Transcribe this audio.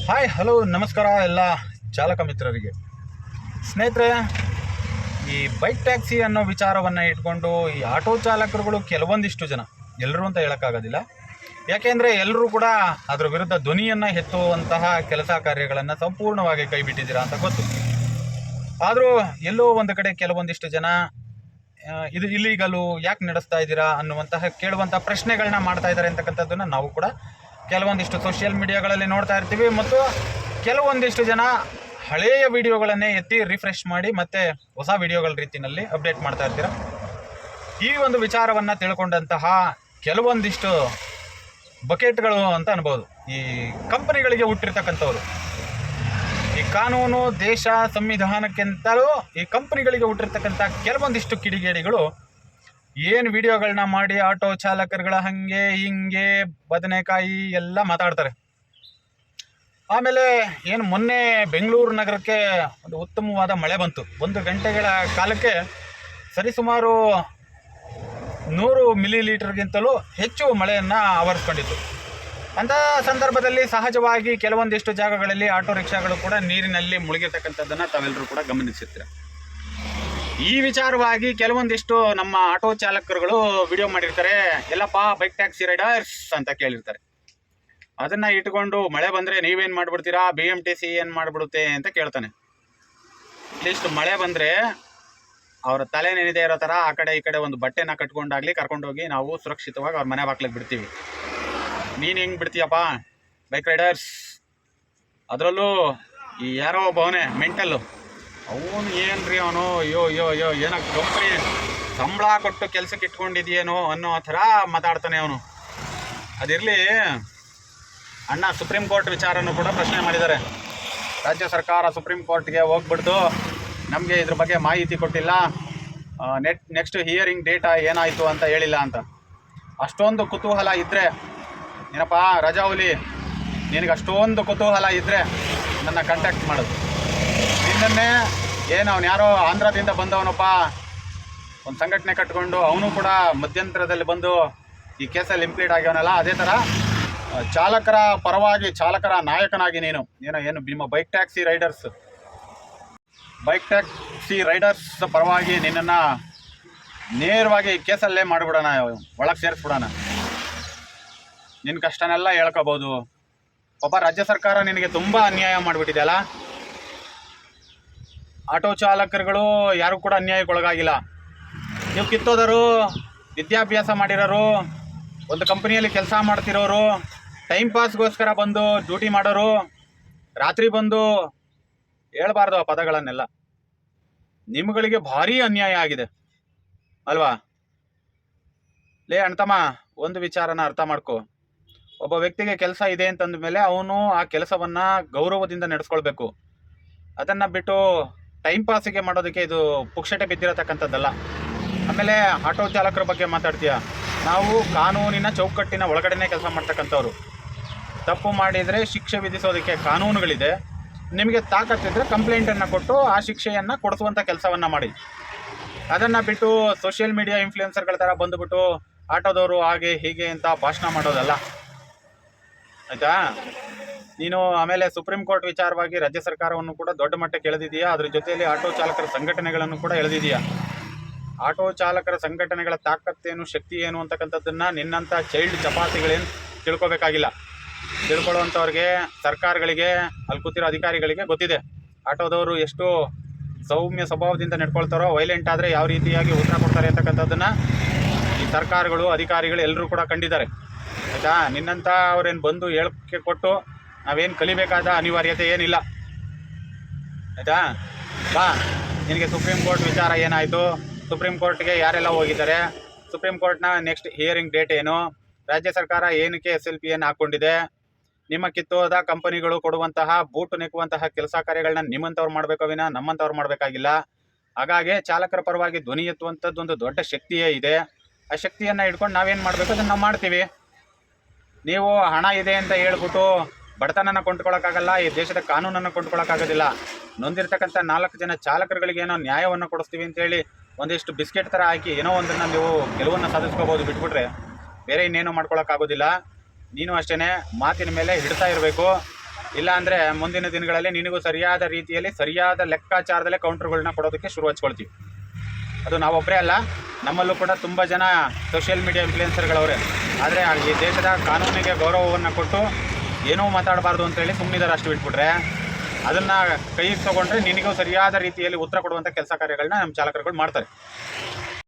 Hi hello ನಮಸ್ಕಾರ ಎಲ್ಲ ಚಾಲಕ ಮಿತ್ರರಿಗೆ. ಸ್ನೇಹಿತರೆ, ಈ ಬೈಕ್ ಟ್ಯಾಕ್ಸಿ ಅನ್ನೋ ವಿಚಾರವನ್ನು ಇಟ್ಕೊಂಡು ಈ ಆಟೋ ಚಾಲಕರುಗಳು ಕೆಲವೊಂದಿಷ್ಟು ಜನ, ಎಲ್ಲರೂ ಅಂತ ಹೇಳೋಕ್ಕಾಗೋದಿಲ್ಲ, ಯಾಕೆಂದರೆ ಎಲ್ಲರೂ ಕೂಡ ಅದರ ವಿರುದ್ಧ ಧ್ವನಿಯನ್ನು ಎತ್ತುವಂತಹ ಕೆಲಸ ಕಾರ್ಯಗಳನ್ನು ಸಂಪೂರ್ಣವಾಗಿ ಕೈ ಬಿಟ್ಟಿದ್ದೀರಾ ಅಂತ ಗೊತ್ತು. ಆದರೂ ಎಲ್ಲೋ ಒಂದು ಕಡೆ ಕೆಲವೊಂದಿಷ್ಟು ಜನ ಇದು ಇಲ್ಲೀಗಲು ಯಾಕೆ ನಡೆಸ್ತಾ ಇದ್ದೀರಾ ಅನ್ನುವಂತಹ ಕೇಳುವಂಥ ಪ್ರಶ್ನೆಗಳನ್ನ ಮಾಡ್ತಾ ಇದ್ದಾರೆ ಅಂತಕ್ಕಂಥದ್ದನ್ನು ನಾವು ಕೂಡ ಕೆಲವೊಂದಿಷ್ಟು ಸೋಷಿಯಲ್ ಮೀಡಿಯಾಗಳಲ್ಲಿ ನೋಡ್ತಾ ಇರ್ತೀವಿ. ಮತ್ತು ಕೆಲವೊಂದಿಷ್ಟು ಜನ ಹಳೆಯ ವಿಡಿಯೋಗಳನ್ನೇ ಎತ್ತಿ ರಿಫ್ರೆಶ್ ಮಾಡಿ ಮತ್ತೆ ಹೊಸ ವಿಡಿಯೋಗಳ ರೀತಿಯಲ್ಲಿ ಅಪ್ಡೇಟ್ ಮಾಡ್ತಾ ಇರ್ತೀರ. ಈ ಒಂದು ವಿಚಾರವನ್ನು ತಿಳ್ಕೊಂಡಂತಹ ಕೆಲವೊಂದಿಷ್ಟು ಬಕೆಟ್ಗಳು ಅಂತ ಅನ್ಬೋದು, ಈ ಕಂಪನಿಗಳಿಗೆ ಹುಟ್ಟಿರ್ತಕ್ಕಂಥವ್ರು, ಈ ಕಾನೂನು ದೇಶ ಸಂವಿಧಾನಕ್ಕಿಂತಲೂ ಈ ಕಂಪನಿಗಳಿಗೆ ಹುಟ್ಟಿರ್ತಕ್ಕಂಥ ಕೆಲವೊಂದಿಷ್ಟು ಕಿಡಿಗೇಡಿಗಳು ಏನು ವಿಡಿಯೋಗಳನ್ನ ಮಾಡಿ ಆಟೋ ಚಾಲಕರುಗಳ ಹಾಗೆ ಹಿಂಗೆ ಬದನೆಕಾಯಿ ಎಲ್ಲ ಮಾತಾಡ್ತಾರೆ. ಆಮೇಲೆ ಏನು ಮೊನ್ನೆ ಬೆಂಗಳೂರು ನಗರಕ್ಕೆ ಒಂದು ಉತ್ತಮವಾದ ಮಳೆ ಬಂತು. 1 ಗಂಟೆಗಳ ಕಾಲಕ್ಕೆ ಸರಿಸುಮಾರು 100 ಮಿಲಿಲೀಟರ್ಗಿಂತಲೂ ಹೆಚ್ಚು ಮಳೆಯನ್ನು ಆವರಿಸ್ಕೊಂಡಿತ್ತು. ಅಂಥ ಸಂದರ್ಭದಲ್ಲಿ ಸಹಜವಾಗಿ ಕೆಲವೊಂದಿಷ್ಟು ಜಾಗಗಳಲ್ಲಿ ಆಟೋ ರಿಕ್ಷಾಗಳು ಕೂಡ ನೀರಿನಲ್ಲಿ ಮುಳುಗಿರ್ತಕ್ಕಂಥದ್ದನ್ನು ತಾವೆಲ್ಲರೂ ಕೂಡ ಗಮನಿಸಿರ್ತೀರ. ಈ ವಿಚಾರವಾಗಿ ಕೆಲವೊಂದಿಷ್ಟು ನಮ್ಮ ಆಟೋ ಚಾಲಕರುಗಳು ವಿಡಿಯೋ ಮಾಡಿರ್ತಾರೆ, ಎಲ್ಲಪ್ಪ ಬೈಕ್ ಟ್ಯಾಕ್ಸಿ ರೈಡರ್ಸ್ ಅಂತ ಕೇಳಿರ್ತಾರೆ. ಅದನ್ನು ಇಟ್ಕೊಂಡು ಮಳೆ ಬಂದರೆ ನೀವೇನು ಮಾಡಿಬಿಡ್ತೀರಾ, BMTC ಏನು ಮಾಡಿಬಿಡುತ್ತೆ ಅಂತ ಕೇಳ್ತಾನೆ. ಅಟ್ಲೀಸ್ಟ್ ಮಳೆ ಬಂದರೆ ಅವರ ತಲೆ ನೆನೆದೇ ಇರೋ ಥರ ಆ ಕಡೆ ಈ ಕಡೆ ಒಂದು ಬಟ್ಟೆನ ಕಟ್ಕೊಂಡಾಗಲಿ ಕರ್ಕೊಂಡೋಗಿ ನಾವು ಸುರಕ್ಷಿತವಾಗಿ ಅವ್ರ ಮನೆ ಬಾಕ್ಲಿಗೆ ಬಿಡ್ತೀವಿ. ನೀನು ಹೆಂಗೆ ಬಿಡ್ತೀಯಪ್ಪ ಬೈಕ್ ರೈಡರ್ಸ್? ಅದರಲ್ಲೂ ಈ ಯಾರೋ ಒಬ್ಬವನೇ ಮೆಂಟಲ್ಲು, ಅವನು ಏನ್ರಿ ಅವನು, ಅಯ್ಯೋ ಏನೋ ಕಂಪ್ನಿ ಸಂಬಳ ಕೊಟ್ಟು ಕೆಲಸಕ್ಕೆ ಇಟ್ಕೊಂಡಿದ್ಯೇನೋ ಅನ್ನೋ ಥರ ಮಾತಾಡ್ತಾನೆ ಅವನು. ಅದಿರಲಿ, ಅಣ್ಣ ಸುಪ್ರೀಂ ಕೋರ್ಟ್ ವಿಚಾರನೂ ಕೂಡ ಪ್ರಶ್ನೆ ಮಾಡಿದ್ದಾರೆ. ರಾಜ್ಯ ಸರ್ಕಾರ ಸುಪ್ರೀಂ ಕೋರ್ಟ್ಗೆ ಹೋಗ್ಬಿಡ್ತು, ನಮಗೆ ಇದ್ರ ಬಗ್ಗೆ ಮಾಹಿತಿ ಕೊಟ್ಟಿಲ್ಲ, ನೆಕ್ಸ್ಟ್ ಹಿಯರಿಂಗ್ ಡೇಟಾ ಏನಾಯಿತು ಅಂತ ಹೇಳಿಲ್ಲ ಅಂತ. ಅಷ್ಟೊಂದು ಕುತೂಹಲ ಇದ್ದರೆ ಏನಪ್ಪ ರಜಾವಲಿ, ನಿನಗೆ ಅಷ್ಟೊಂದು ಕುತೂಹಲ ಇದ್ದರೆ ನನ್ನ ಕಾಂಟ್ಯಾಕ್ಟ್ ಮಾಡೋದು. ನಿನ್ನನ್ನೇ ಏನು ಅವನು ಯಾರೋ ಆಂಧ್ರದಿಂದ ಬಂದವನಪ್ಪ, ಒಂದು ಸಂಘಟನೆ ಕಟ್ಕೊಂಡು ಅವನು ಕೂಡ ಮಧ್ಯಂತರದಲ್ಲಿ ಬಂದು ಈ ಕೇಸಲ್ಲಿ ಇಂಪ್ಲೀಡ್ ಆಗ್ಯವನಲ್ಲ, ಅದೇ ಥರ ಚಾಲಕರ ಪರವಾಗಿ ಚಾಲಕರ ನಾಯಕನಾಗಿ ನೀನು ಏನು ನಿಮ್ಮ ಬೈಕ್ ಟ್ಯಾಕ್ಸಿ ರೈಡರ್ಸ್ ಪರವಾಗಿ ನಿನ್ನನ್ನು ನೇರವಾಗಿ ಕೇಸಲ್ಲೇ ಮಾಡಿಬಿಡೋಣ, ಒಳಗೆ ಸೇರಿಸ್ಬಿಡೋಣ. ನಿನ್ನ ಕಷ್ಟನೆಲ್ಲ ಹೇಳ್ಕೋಬೋದು. ಪಾಪ ರಾಜ್ಯ ಸರ್ಕಾರ ನಿನಗೆ ತುಂಬ ಅನ್ಯಾಯ ಮಾಡಿಬಿಟ್ಟಿದೆಯಲ್ಲ. ಆಟೋ ಚಾಲಕರುಗಳು ಯಾರು ಕೂಡ ಅನ್ಯಾಯಕ್ಕೊಳಗಾಗಿಲ್ಲ. ನೀವು ಕಿತ್ತೋದರು, ವಿದ್ಯಾಭ್ಯಾಸ ಮಾಡಿರೋರು, ಒಂದು ಕಂಪನಿಯಲ್ಲಿ ಕೆಲಸ ಮಾಡ್ತಿರೋರು, ಟೈಮ್ ಪಾಸ್ಗೋಸ್ಕರ ಬಂದು ಡ್ಯೂಟಿ ಮಾಡೋರು, ರಾತ್ರಿ ಬಂದು ಹೇಳ್ಬಾರ್ದು ಆ ಪದಗಳನ್ನೆಲ್ಲ. ನಿಮ್ಗಳಿಗೆ ಭಾರೀ ಅನ್ಯಾಯ ಆಗಿದೆ ಅಲ್ವಾ? ಲೇ ಅಣ್ತಮ್ಮ, ಒಂದು ವಿಚಾರನ ಅರ್ಥ ಮಾಡ್ಕೊ. ಒಬ್ಬ ವ್ಯಕ್ತಿಗೆ ಕೆಲಸ ಇದೆ ಅಂತಂದ ಮೇಲೆ ಅವನು ಆ ಕೆಲಸವನ್ನು ಗೌರವದಿಂದ ನಡೆಸ್ಕೊಳ್ಬೇಕು. ಅದನ್ನು ಬಿಟ್ಟು ಟೈಮ್ ಪಾಸಿಗೆ ಮಾಡೋದಕ್ಕೆ ಇದು ಪುಕ್ಷಟೆ ಬಿದ್ದಿರತಕ್ಕಂಥದ್ದಲ್ಲ. ಆಮೇಲೆ ಆಟೋ ಚಾಲಕರ ಬಗ್ಗೆ ಮಾತಾಡ್ತೀಯ, ನಾವು ಕಾನೂನಿನ ಚೌಕಟ್ಟಿನ ಒಳಗಡೆನೇ ಕೆಲಸ ಮಾಡ್ತಕ್ಕಂಥವ್ರು. ತಪ್ಪು ಮಾಡಿದರೆ ಶಿಕ್ಷೆ ವಿಧಿಸೋದಕ್ಕೆ ಕಾನೂನುಗಳಿದೆ. ನಿಮಗೆ ತಾಕತ್ತಿದ್ರೆ ಕಂಪ್ಲೇಂಟನ್ನು ಕೊಟ್ಟು ಆ ಶಿಕ್ಷೆಯನ್ನು ಕೊಡಿಸುವಂಥ ಕೆಲಸವನ್ನು ಮಾಡಿ. ಅದನ್ನು ಬಿಟ್ಟು ಸೋಷಿಯಲ್ ಮೀಡಿಯಾ ಇನ್ಫ್ಲೂಯೆನ್ಸರ್ಗಳ ಥರ ಬಂದುಬಿಟ್ಟು ಆಟೋದವರು ಹಾಗೆ ಹೀಗೆ ಅಂತ ಭಾಷಣ ಮಾಡೋದಲ್ಲ, ಆಯಿತಾ? ನೀನು ಆಮೇಲೆ ಸುಪ್ರೀಂ ಕೋರ್ಟ್ ವಿಚಾರವಾಗಿ ರಾಜ್ಯ ಸರ್ಕಾರವನ್ನು ಕೂಡ ದೊಡ್ಡ ಮಟ್ಟಕ್ಕೆ ಎಳೆದಿದೆಯಾ, ಅದ್ರ ಜೊತೆಯಲ್ಲಿ ಆಟೋ ಚಾಲಕರ ಸಂಘಟನೆಗಳನ್ನು ಕೂಡ ಎಳೆದಿದೆಯಾ. ಆಟೋ ಚಾಲಕರ ಸಂಘಟನೆಗಳ ತಾಕತ್ತೇನು, ಶಕ್ತಿ ಏನು ಅಂತಕ್ಕಂಥದ್ದನ್ನು ನಿನ್ನಂಥ ಚೈಲ್ಡ್ ಚಪಾತಿಗಳೇನು ತಿಳ್ಕೊಬೇಕಾಗಿಲ್ಲ. ತಿಳ್ಕೊಳ್ಳುವಂಥವ್ರಿಗೆ, ಸರ್ಕಾರಗಳಿಗೆ, ಅಲ್ಲಿ ಕೂತಿರೋ ಅಧಿಕಾರಿಗಳಿಗೆ ಗೊತ್ತಿದೆ ಆಟೋದವರು ಎಷ್ಟು ಸೌಮ್ಯ ಸ್ವಭಾವದಿಂದ ನಡ್ಕೊಳ್ತಾರೋ, ವೈಲೆಂಟ್ ಆದರೆ ಯಾವ ರೀತಿಯಾಗಿ ಉತ್ತರ ಕೊಡ್ತಾರೆ ಅಂತಕ್ಕಂಥದ್ದನ್ನು ಈ ಸರ್ಕಾರಗಳು, ಅಧಿಕಾರಿಗಳು ಎಲ್ಲರೂ ಕೂಡ ಕಂಡಿದ್ದಾರೆ, ಆಯಿತಾ? ನಿನ್ನಂಥ ಅವ್ರೇನು ಬಂದು ಹೇಳಿಕೆ ಕೊಟ್ಟು ನಾವೇನು ಕಲಿಬೇಕಾದ ಅನಿವಾರ್ಯತೆ ಏನಿಲ್ಲ, ಆಯಿತಾ? ಬಾ, ನಿನಗೆ ಸುಪ್ರೀಂ ಕೋರ್ಟ್ ವಿಚಾರ ಏನಾಯಿತು, ಸುಪ್ರೀಂ ಕೋರ್ಟ್ಗೆ ಯಾರೆಲ್ಲ ಹೋಗಿದ್ದಾರೆ, ಸುಪ್ರೀಂ ಕೋರ್ಟ್ನ ನೆಕ್ಸ್ಟ್ ಹಿಯರಿಂಗ್ ಡೇಟ್ ಏನು, ರಾಜ್ಯ ಸರ್ಕಾರ ಏನಕ್ಕೆ SLPಯನ್ನು ಹಾಕ್ಕೊಂಡಿದೆ, ನಿಮ್ಮ ಕಿತ್ತೋದ ಕಂಪನಿಗಳು ಕೊಡುವಂತಹ ಬೂಟು ನೆಕ್ಕುವಂತಹ ಕೆಲಸ ಕಾರ್ಯಗಳನ್ನ ನಿಮ್ಮಂಥವ್ರು ಮಾಡಬೇಕು ವಿನ ನಮ್ಮಂಥವ್ರು ಮಾಡಬೇಕಾಗಿಲ್ಲ. ಹಾಗಾಗಿ ಚಾಲಕರ ಪರವಾಗಿ ಧ್ವನಿ ಎತ್ತುವಂಥದ್ದು ಒಂದು ದೊಡ್ಡ ಶಕ್ತಿಯೇ ಇದೆ. ಆ ಶಕ್ತಿಯನ್ನು ಹಿಡ್ಕೊಂಡು ನಾವೇನು ಮಾಡಬೇಕು ಅದನ್ನು ನಾವು ಮಾಡ್ತೀವಿ. ನೀವು ಹಣ ಇದೆ ಅಂತ ಹೇಳ್ಬಿಟ್ಟು ಬಡತನನ ಕೊಂಡ್ಕೊಳ್ಳೋಕ್ಕಾಗಲ್ಲ, ಈ ದೇಶದ ಕಾನೂನನ್ನು ಕೊಂಡ್ಕೊಳ್ಳೋಕ್ಕಾಗೋದಿಲ್ಲ. ನೊಂದಿರ್ತಕ್ಕಂಥ 4 ಜನ ಚಾಲಕರುಗಳಿಗೆ ಏನೋ ನ್ಯಾಯವನ್ನು ಕೊಡಿಸ್ತೀವಿ ಅಂತೇಳಿ ಒಂದಿಷ್ಟು ಬಿಸ್ಕೆಟ್ ಥರ ಹಾಕಿ ಏನೋ ಒಂದನ್ನು ನೀವು ಗೆಲುವನ್ನು ಸಾಧಿಸ್ಕೋಬೋದು, ಬಿಟ್ಬಿಟ್ರೆ ಬೇರೆ ಇನ್ನೇನು ಮಾಡ್ಕೊಳ್ಳೋಕ್ಕಾಗೋದಿಲ್ಲ. ನೀನು ಅಷ್ಟೇ ಮಾತಿನ ಮೇಲೆ ಹಿಡ್ತಾ ಇರಬೇಕು. ಇಲ್ಲ ಅಂದರೆ ಮುಂದಿನ ದಿನಗಳಲ್ಲಿ ನಿನಗೂ ಸರಿಯಾದ ರೀತಿಯಲ್ಲಿ ಸರಿಯಾದ ಲೆಕ್ಕಾಚಾರದಲ್ಲೇ ಕೌಂಟ್ರುಗಳನ್ನ ಕೊಡೋದಕ್ಕೆ ಶುರು ಹಚ್ಕೊಳ್ತೀವಿ. ಅದು ನಾವೊಬ್ಬರೇ ಅಲ್ಲ, ನಮ್ಮಲ್ಲೂ ಕೂಡ ತುಂಬ ಜನ ಸೋಷಿಯಲ್ ಮೀಡಿಯಾ ಇನ್ಫ್ಲುಯೆನ್ಸರ್ಗಳವರೇ. ಆದರೆ ಈ ದೇಶದ ಕಾನೂನಿಗೆ ಗೌರವವನ್ನು ಕೊಟ್ಟು ಏನೂ ಮಾತಾಡಬಾರ್ದು ಅಂತೇಳಿ ಸುಮ್ಮನಿದ್ದಾರೆ, ಅಷ್ಟು ಬಿಟ್ಬಿಟ್ರೆ ಅದನ್ನು ಕೈಗೆ ತೊಗೊಂಡ್ರೆ ನಿನಗೂ ಸರಿಯಾದ ರೀತಿಯಲ್ಲಿ ಉತ್ತರ ಕೊಡುವಂಥ ಕೆಲಸ ಕಾರ್ಯಗಳನ್ನ ನಮ್ಮ ಚಾಲಕರುಗಳು ಮಾಡ್ತಾರೆ.